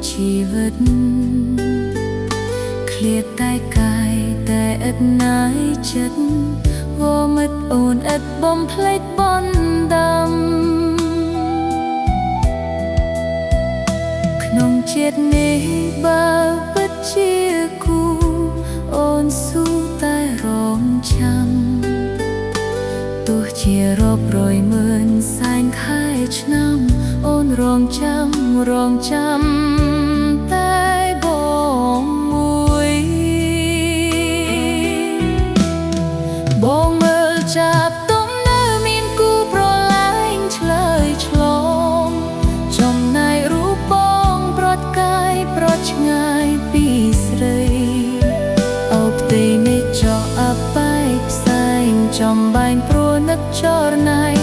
ชีวิตเครียดតែកាយតែឥតណាយចិត្តវមិតអូនឥតបំភ្លេចបនដាំក្នុងជាតិនេះបើពិតជាគូអូនស៊ូតែរងចាំទោះជារាប់រយម៉ឺនសែនខែឆ្នាំអូនរងចាំតែបងមួយបងមើលចាប់ទុំនៅមានគូប្រឡាញ់ឆ្លើយឆ្លងចំណែករូបបងប្រត់កាយប្រត់ឆ្ងាយពីស្រីអូផ្ទៃនេះចោះអបែកផ្សែងចំបែងព្រោះនឹកចរណៃ